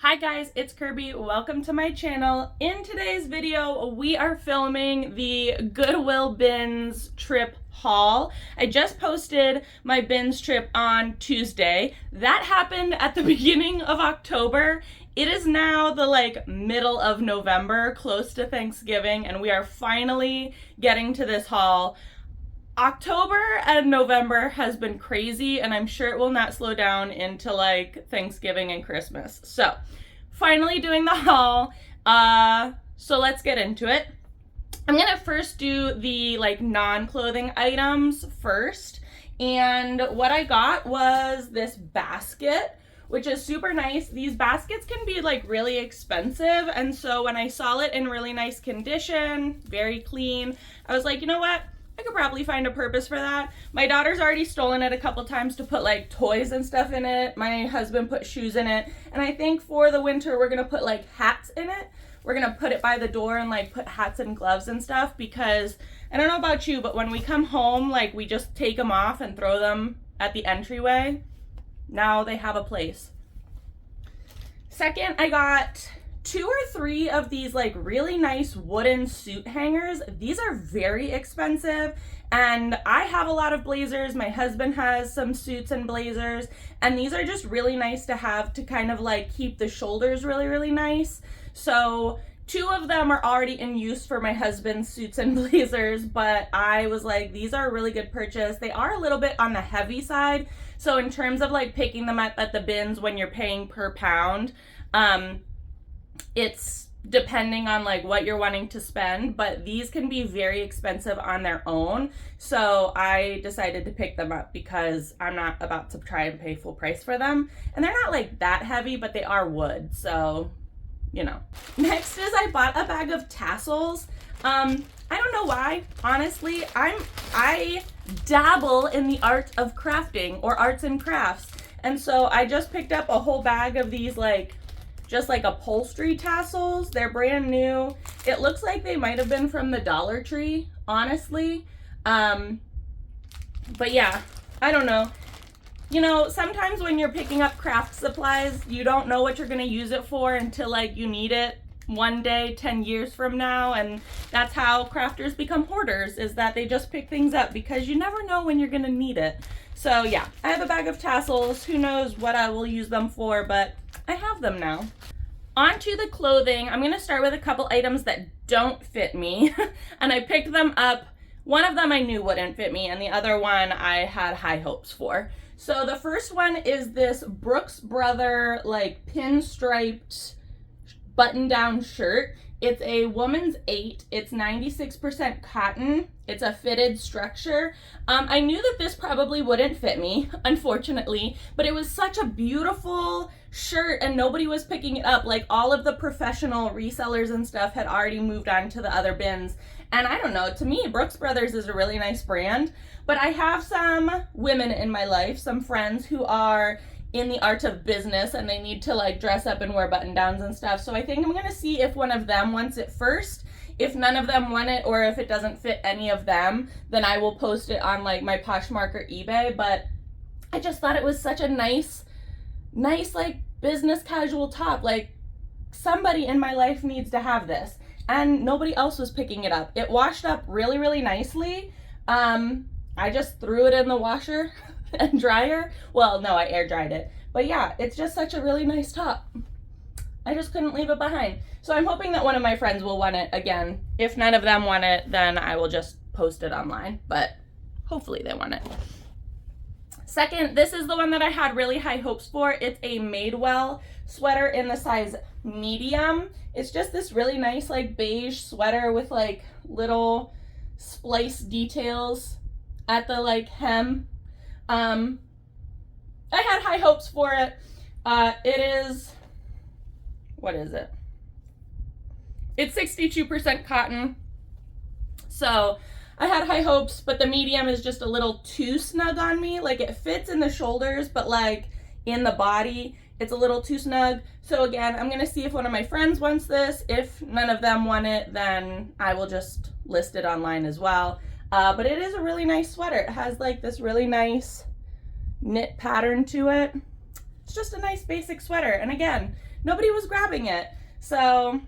Hi guys, it's Kirby. Welcome to my channel. In today's video, we are filming the Goodwill Bins trip haul. I just posted my bins trip on Tuesday. That happened at the beginning of October. It is now the middle of November, close to Thanksgiving, and we are finally getting to this haul. October and November has been crazy, and I'm sure it will not slow down into Thanksgiving and Christmas. So, finally doing the haul. So let's get into it. I'm gonna first do the non-clothing items first. And what I got was this basket, which is super nice. These baskets can be really expensive, and so when I saw it in really nice condition, very clean, I was like, you know what? I could probably find a purpose for that. My daughter's already stolen it a couple times to put toys and stuff in it. My husband put shoes in it. And I think for the winter, we're gonna put hats in it. We're gonna put it by the door and put hats and gloves and stuff, because I don't know about you, but when we come home, we just take them off and throw them at the entryway. Now they have a place. Second, I got 2 or 3 of these really nice wooden suit hangers. These are very expensive, and I have a lot of blazers. My husband has some suits and blazers, and these are just really nice to have to kind of keep the shoulders really nice. So 2 of them are already in use for my husband's suits and blazers, but I was like, these are a really good purchase. They are a little bit on the heavy side, so in terms of picking them up at the bins when you're paying per pound, it's depending on what you're wanting to spend, but these can be very expensive on their own. So I decided to pick them up because I'm not about to try and pay full price for them. And they're not that heavy, but they are wood, so you know. Next is I bought a bag of tassels. I don't know why, honestly. I dabble in the art of crafting, or arts and crafts. And so I just picked up a whole bag of these just upholstery tassels. They're brand new. It looks like they might have been from the Dollar Tree, honestly. But yeah, I don't know. You know, sometimes when you're picking up craft supplies, you don't know what you're gonna use it for until you need it one day, 10 years from now. And that's how crafters become hoarders, is that they just pick things up because you never know when you're gonna need it. So yeah, I have a bag of tassels. Who knows what I will use them for, but I have them now. On to the clothing. I'm gonna start with a couple items that don't fit me. And I picked them up. One of them I knew wouldn't fit me, and the other one I had high hopes for. So the first one is this Brooks Brother pinstriped button-down shirt. It's a woman's 8. It's 96% cotton. It's a fitted structure. I knew that this probably wouldn't fit me, unfortunately, but it was such a beautiful shirt and nobody was picking it up. All of the professional resellers and stuff had already moved on to the other bins. And I don't know, to me, Brooks Brothers is a really nice brand, but I have some women in my life, some friends who are in the art of business, and they need to dress up and wear button downs and stuff. So I think I'm gonna see if one of them wants it first. If none of them want it, or if it doesn't fit any of them, then I will post it on my Poshmark or eBay. But I just thought it was such a nice business casual top. Somebody in my life needs to have this, and nobody else was picking it up. It washed up really nicely. I just threw it in the washer and dryer. Well, no, I air dried it. But yeah, it's just such a really nice top. I just couldn't leave it behind. So I'm hoping that one of my friends will want it again. If none of them want it, then I will just post it online, but hopefully they want it. Second, this is the one that I had really high hopes for. It's a Madewell sweater in the size medium. It's just this really nice beige sweater with little splice details at the hem. I had high hopes for it. It is, what is it? It's 62% cotton. So I had high hopes, but the medium is just a little too snug on me. It fits in the shoulders, but in the body, it's a little too snug. So again, I'm gonna see if one of my friends wants this. If none of them want it, then I will just list it online as well. But it is a really nice sweater. It has this really nice knit pattern to it. It's just a nice basic sweater. And again, nobody was grabbing it. So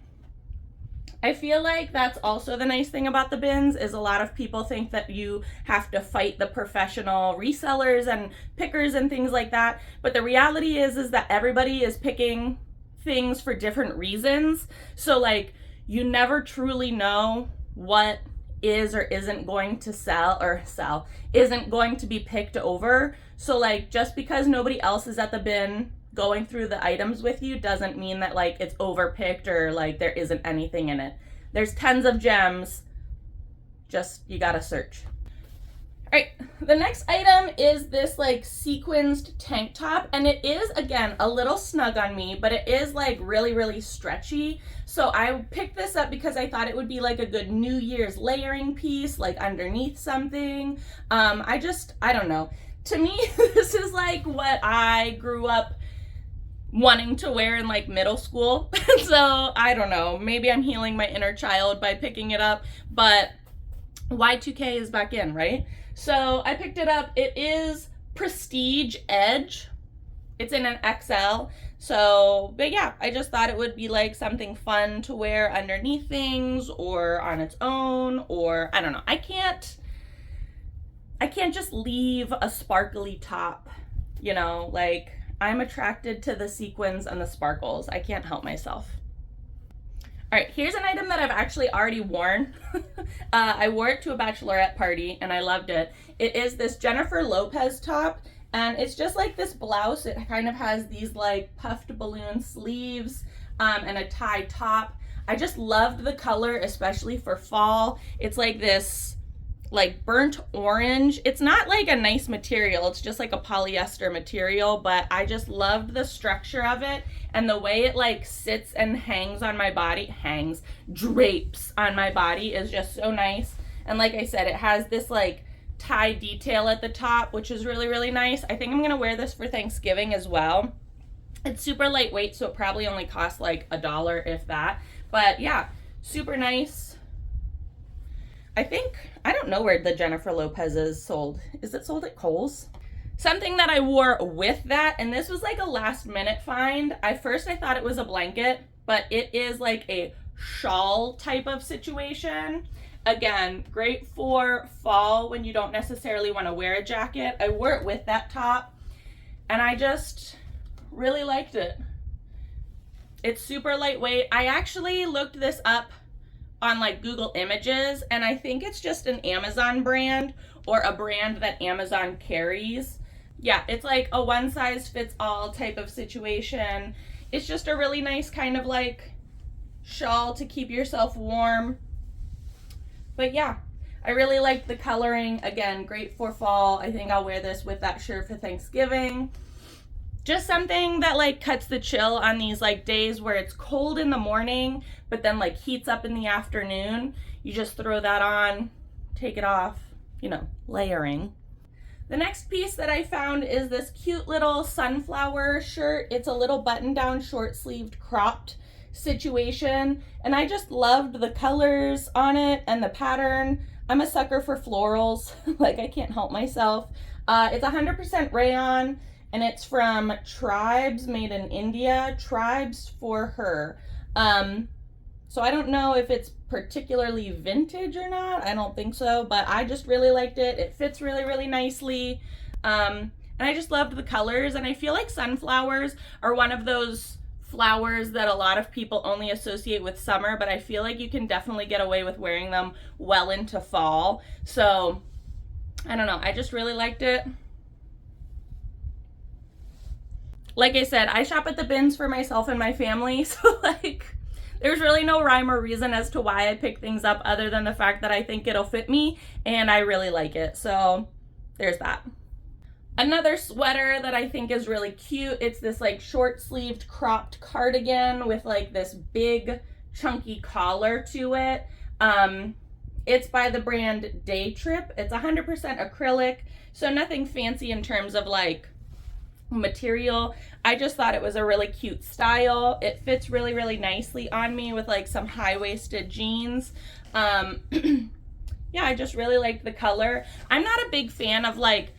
I feel like that's also the nice thing about the bins, is a lot of people think that you have to fight the professional resellers and pickers and things like that. But the reality is that everybody is picking things for different reasons. So like, you never truly know what is or isn't going to isn't going to be picked over. So like, just because nobody else is at the bin going through the items with you doesn't mean that like it's overpicked or like there isn't anything in it. There's tons of gems, just you gotta search. All right, the next item is this like sequenced tank top, and it is, again, a little snug on me, but it is like really, really stretchy. So I picked this up because I thought it would be like a good New Year's layering piece, like underneath something. I don't know. To me, this is like what I grew up wanting to wear in like middle school. So I don't know, maybe I'm healing my inner child by picking it up, but Y2K is back in, right? So I picked it up. It is Prestige Edge. It's in an XL. So, but yeah, I just thought it would be like something fun to wear underneath things or on its own, or I don't know. I can't just leave a sparkly top, you know, like I'm attracted to the sequins and the sparkles. I can't help myself. All right, here's an item that I've actually already worn. I wore it to a bachelorette party and I loved it. It is this Jennifer Lopez top, and it's just like this blouse. It kind of has these like puffed balloon sleeves and a tie top. I just loved the color, especially for fall. It's like this like burnt orange. It's not like a nice material, it's just like a polyester material, but I just loved the structure of it and the way it like sits and hangs on my body, drapes on my body is just so nice. And like I said, it has this like tie detail at the top, which is really, really nice. I think I'm gonna wear this for Thanksgiving as well. It's super lightweight, so it probably only costs like $1, if that. But yeah, super nice. I don't know where the Jennifer Lopez is sold. Is it sold at Kohl's? Something that I wore with that, and this was like a last minute find. At first I thought it was a blanket, but it is like a shawl type of situation. Again, great for fall when you don't necessarily want to wear a jacket. I wore it with that top and I just really liked it. It's super lightweight. I actually looked this up on like Google Images, and I think it's just an Amazon brand or a brand that Amazon carries. Yeah, it's like a one size fits all type of situation. It's just a really nice kind of like shawl to keep yourself warm. But yeah, I really like the coloring. Again, great for fall. I think I'll wear this with that shirt for Thanksgiving. Just something that like cuts the chill on these like days where it's cold in the morning, but then like heats up in the afternoon. You just throw that on, take it off, you know, layering. The next piece that I found is this cute little sunflower shirt. It's a little button down short sleeved cropped situation, and I just loved the colors on it and the pattern. I'm a sucker for florals. Like, I can't help myself. It's 100% rayon, and it's from Tribes, made in India. Tribes for Her. So I don't know if it's particularly vintage or not. I don't think so, but I just really liked it. It fits really, really nicely. And I just loved the colors, and I feel like sunflowers are one of those flowers that a lot of people only associate with summer, but I feel like you can definitely get away with wearing them well into fall. So I don't know, I just really liked it. Like I said, I shop at the bins for myself and my family, so like there's really no rhyme or reason as to why I pick things up other than the fact that I think it'll fit me and I really like it. So there's that. Another sweater that I think is really cute, it's this like short sleeved cropped cardigan with like this big chunky collar to it. It's by the brand Day Trip. It's 100% acrylic, so nothing fancy in terms of like material. I just thought it was a really cute style. It fits really, really nicely on me with like some high-waisted jeans. Yeah, I just really liked the color. I'm not a big fan of like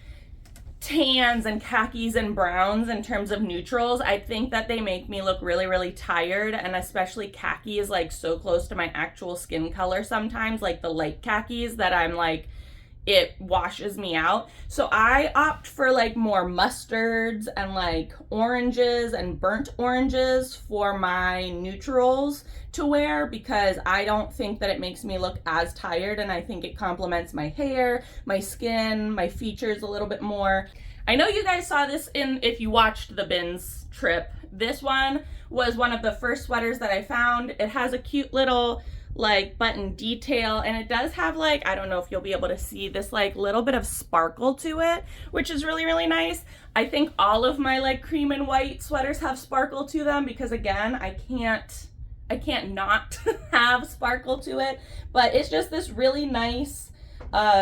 tans and khakis and browns in terms of neutrals. I think that they make me look really, really tired, and especially khaki is like so close to my actual skin color sometimes, like the light khakis, that I'm like, it washes me out. So I opt for like more mustards and like oranges and burnt oranges for my neutrals to wear, because I don't think that it makes me look as tired, and I think it complements my hair, my skin, my features a little bit more. I know you guys saw this if you watched the bins trip. This one was one of the first sweaters that I found. It has a cute little like button detail, and it does have like, I don't know if you'll be able to see this like little bit of sparkle to it, which is really, really nice. I think all of my like cream and white sweaters have sparkle to them, because again, I can't not have sparkle to it. But it's just this really nice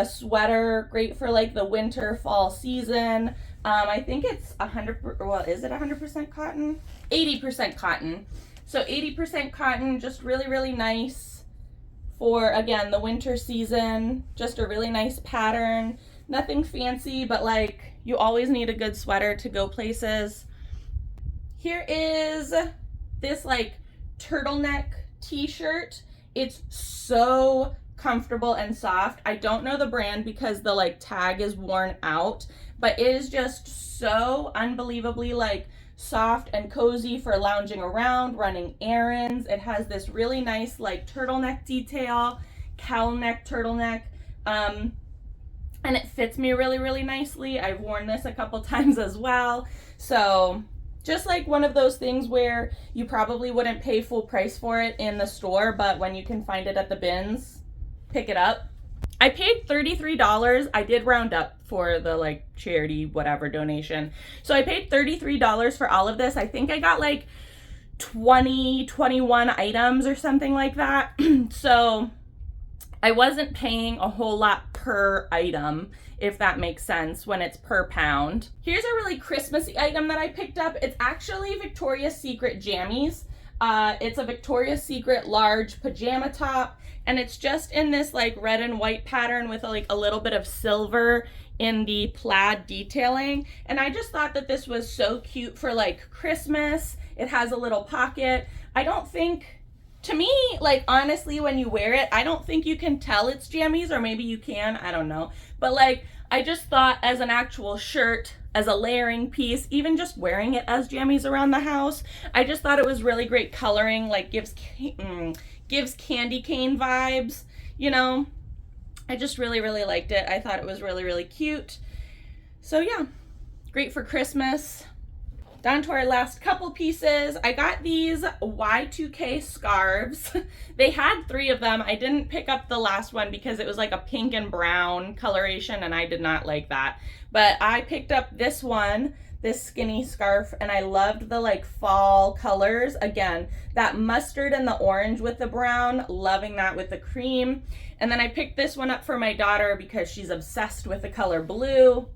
sweater, great for like the winter fall season. I think it's 100%, well, is it 100% cotton? 80% cotton. So 80% cotton, just really, really nice for, again, the winter season. Just a really nice pattern. Nothing fancy, but like, you always need a good sweater to go places. Here is this like turtleneck t-shirt. It's so comfortable and soft. I don't know the brand because the like tag is worn out, but it is just so unbelievably like soft and cozy for lounging around, running errands. It has this really nice like turtleneck detail, cowl neck turtleneck, and it fits me really, really nicely. I've worn this a couple times as well. So just like one of those things where you probably wouldn't pay full price for it in the store, but when you can find it at the bins, pick it up. I paid $33. I did round up for the like charity whatever donation. So I paid $33 for all of this. I think I got like 21 items or something like that. So I wasn't paying a whole lot per item, if that makes sense, when it's per pound. Here's a really Christmassy item that I picked up. It's actually Victoria's Secret jammies. It's a Victoria's Secret large pajama top, and it's just in this like red and white pattern with like a little bit of silver in the plaid detailing. And I just thought that this was so cute for like Christmas. It has a little pocket. I don't think, to me, like honestly, when you wear it, I don't think you can tell it's jammies, or maybe you can, I don't know. But like, I just thought as an actual shirt, as a layering piece, even just wearing it as jammies around the house, I just thought it was really great coloring, like gives candy cane vibes, you know. I just really, really liked it. I thought it was really, really cute. So yeah, great for Christmas. Down to our last couple pieces. I got these Y2K scarves. They had 3 of them. I didn't pick up the last one because it was like a pink and brown coloration, and I did not like that. But I picked up this one, this skinny scarf, and I loved the like fall colors. Again, that mustard and the orange with the brown, loving that with the cream. And then I picked this one up for my daughter because she's obsessed with the color blue.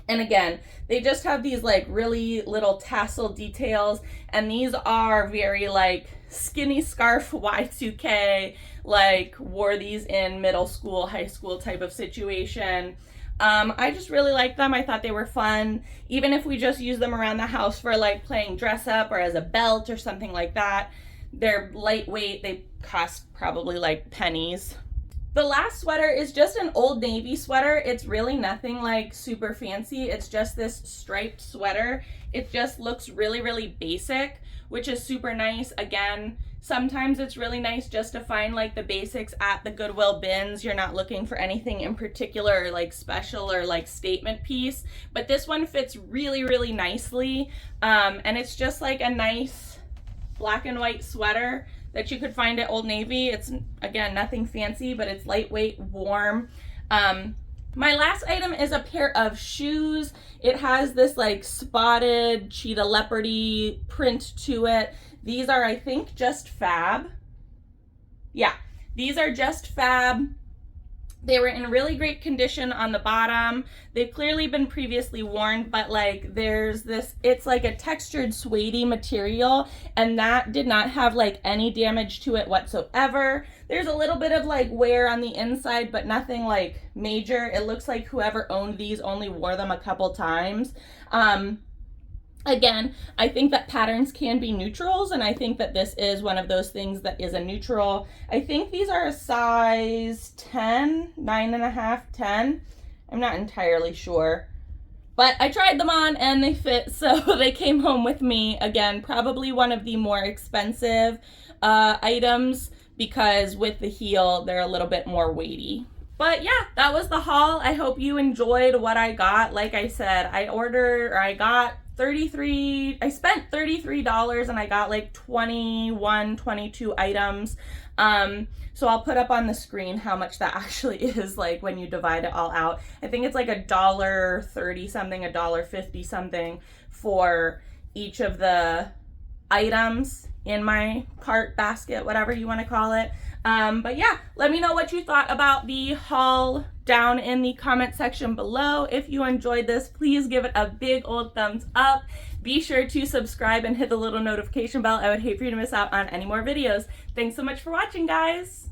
And again, they just have these like really little tassel details, and these are very like skinny scarf Y2K, like wore these in middle school, high school type of situation. I just really liked them. I thought they were fun, even if we just use them around the house for like playing dress up or as a belt or something like that. They're lightweight. They cost probably like pennies. The last sweater is just an Old Navy sweater. It's really nothing like super fancy. It's just this striped sweater. It just looks really, really basic, which is super nice. Again, sometimes it's really nice just to find like the basics at the Goodwill bins. You're not looking for anything in particular or like special or like statement piece, but this one fits really, really nicely. And it's just like a nice black and white sweater that you could find at Old Navy. It's, again, nothing fancy, but it's lightweight, warm. My last item is a pair of shoes. It has this like spotted cheetah leopardy print to it. These are, I think, Just Fab. Yeah, these are Just Fab. They were in really great condition on the bottom. They've clearly been previously worn, but like there's this, it's like a textured suede material, and that did not have like any damage to it whatsoever. There's a little bit of like wear on the inside, but nothing like major. It looks like whoever owned these only wore them a couple times. Again, I think that patterns can be neutrals, and I think that this is one of those things that is a neutral. I think these are a size 10, 9.5, 10. I'm not entirely sure. But I tried them on and they fit, so they came home with me. Again, probably one of the more expensive items, because with the heel, they're a little bit more weighty. But yeah, that was the haul. I hope you enjoyed what I got. Like I said, I spent $33 and I got like 21, 22 items. So I'll put up on the screen how much that actually is, like when you divide it all out. I think it's like $1.30 something, $1.50 something for each of the items in my cart, basket, whatever you want to call it. But yeah, let me know what you thought about the haul down in the comment section below. If you enjoyed this, please give it a big old thumbs up. Be sure to subscribe and hit the little notification bell. I would hate for you to miss out on any more videos. Thanks so much for watching, guys.